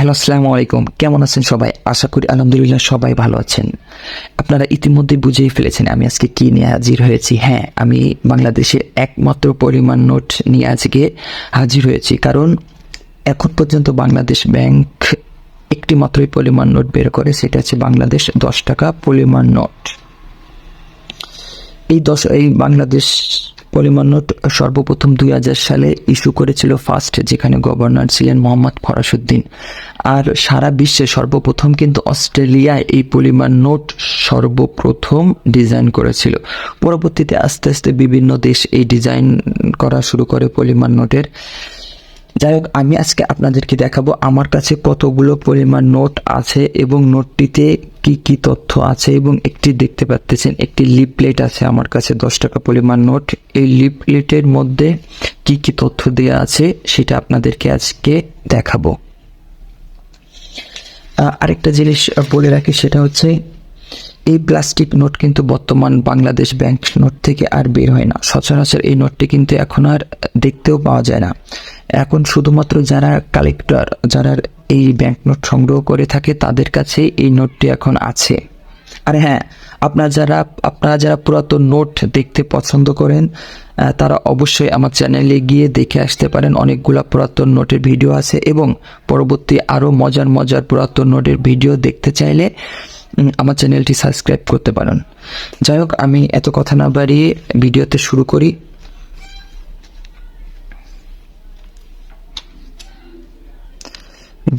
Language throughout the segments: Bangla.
হ্যালো, আসসালামু আলাইকুম। কেমন আছেন সবাই? আশা করি আলহামদুলিল্লাহ সবাই ভালো আছেন। আপনারা ইতিমধ্যে বুঝেই ফেলেছেন আমি আজকে কি নিয়ে হাজির হয়েছি। হ্যাঁ, আমি বাংলাদেশের একমাত্র পরিমাণ নোট নিয়ে আজকে হাজির হয়েছি, কারণ এখন পর্যন্ত বাংলাদেশ ব্যাংক একটি মাত্রই পরিমাণ নোট বের করে, সেটা হচ্ছে বাংলাদেশ 10 টাকা পরিমাণ নোট। এই বাংলাদেশ পরিমাণ নোট সর্বপ্রথম 2000 সালে ইস্যু করেছিল ফার্স্ট, যেখানে গভর্নর ছিলেন মোহাম্মদ ফরাসউদ্দিন। আর সারা বিশ্বে সর্বপ্রথম কিন্তু অস্ট্রেলিয়ায় এই পরিমাণ নোট সর্বপ্রথম ডিজাইন করেছিল। পরবর্তীতে আস্তে আস্তে বিভিন্ন দেশ এই ডিজাইন করা শুরু করে পরিমাণ নোটের। যাই হোক, আমি আজকে আপনাদেরকে দেখাবো আমার কাছে কতগুলো পরিমাণ নোট আছে এবং নোটটিতে কি কি তথ্য আছে, এবং একটি দেখতে পাচ্ছেন একটি লিফলেট আছে আমার কাছে 10 টাকা পরিমাণ নোট। এই লিফলেটের মধ্যে কি কি তথ্য দেওয়া আছে সেটা আপনাদেরকে আজকে দেখাবো। আরেকটা জিনিস বলে রাখি, সেটা হচ্ছে এই প্লাস্টিক নোট কিন্তু বর্তমান বাংলাদেশ ব্যাংক নোট থেকে আর বের হয় না। সচরাচর এই নোটটি কিন্তু এখন আর দেখতেও পাওয়া যায় না। এখন শুধুমাত্র যারা কালেক্টর, যারা এই ব্যাংক নোট সংগ্রহ করে থাকে, তাদের কাছে এই নোটটি এখন আছে। আর হ্যাঁ, আপনারা যারা পুরাতন নোট দেখতে পছন্দ করেন, তারা অবশ্যই আমার চ্যানেলে গিয়ে দেখে আসতে পারেন। অনেকগুলা পুরাতন নোটের ভিডিও আছে, এবং পরবর্তী আরও মজার পুরাতন নোটের ভিডিও দেখতে চাইলে আমার চ্যানেলটি সাবস্ক্রাইব করতে পারেন। যাই হোক, আমি এত কথা না বাড়িয়ে ভিডিওতে শুরু করি।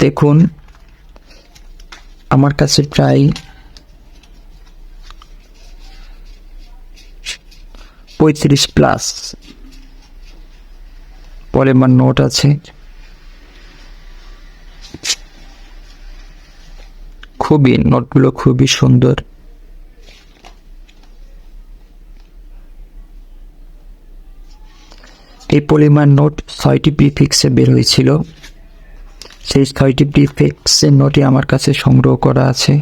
দেখুন, আমার কাছে প্রায় 35+ পরিমাণ নোট আছে। নোটগুলো খুবই সুন্দর। এই পরিমাণ নোট 6টি প্রিফিক্সে বের হয়েছিল। সেই 6টি প্রিফিক্সের নোটই আমার কাছে সংগ্রহ করা আছে,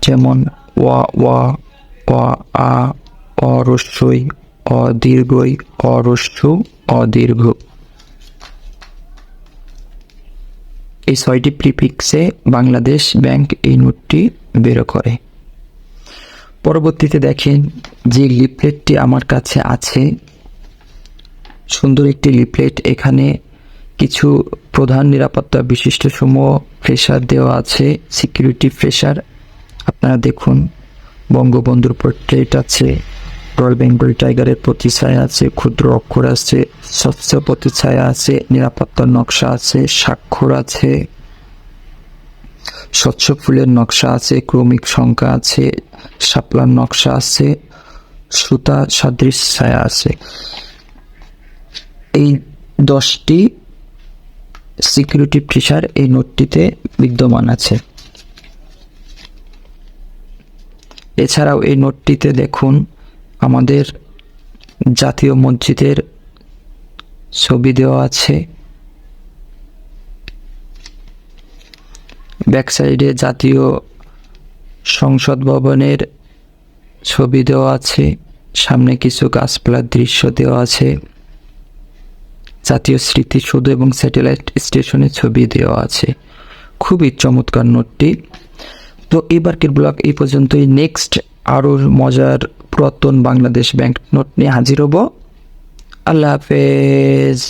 যেমন ওয়া, আ, অরস্বই, অদীর্ঘই, অরস্যু, অদীর্ঘ। এই 6টি প্রিফিক্সে বাংলাদেশ ব্যাংক এই নোটটি বের করে। পরবর্তীতে দেখেন যে লিফলেটটি আমার কাছে আছে, সুন্দর একটি লিফলেট। এখানে কিছু প্রধান নিরাপত্তা বিশিষ্ট সমূহ ফ্রেশার দেওয়া আছে, সিকিউরিটি ফ্রেশার। আপনারা দেখুন, বঙ্গবন্ধুর পোর্ট্রেট আছে, রয়্যাল বেঙ্গল টাইগারের প্রতিছায়া আছে, ক্ষুদ্র অক্ষর আছে, স্বচ্ছ প্রতিছায়া আছে, নিরাপত্তার নকশা আছে, স্বাক্ষর আছে, স্বচ্ছ ফুলের নকশা আছে, ক্রমিক সংখ্যা আছে, শাপলার নকশা আছে, সুতা সাদৃশ ছায়া আছে। এই 10টি সিকিউরিটি ফিচার এই নোটটিতে বিদ্যমান আছে। এছাড়াও এই নোটটিতে দেখুন আমাদের জাতীয় মসজিদের ছবি দেওয়া আছে। ব্যাক সাইডে জাতীয় সংসদ ভবনের ছবি দেওয়া আছে, সামনে কিছু গাছপালার দৃশ্য দেওয়া আছে, জাতীয় স্মৃতিসৌধ এবং স্যাটেলাইট স্টেশনের ছবি দেওয়া আছে। খুবই চমৎকার নোটটি। তো এবারকের ব্লগ এই পর্যন্তই। নেক্সট আরও মজার পুরাতন বাংলাদেশ ব্যাংক নোট নিয়ে হাজির হব। আল্লাহ হাফেজ।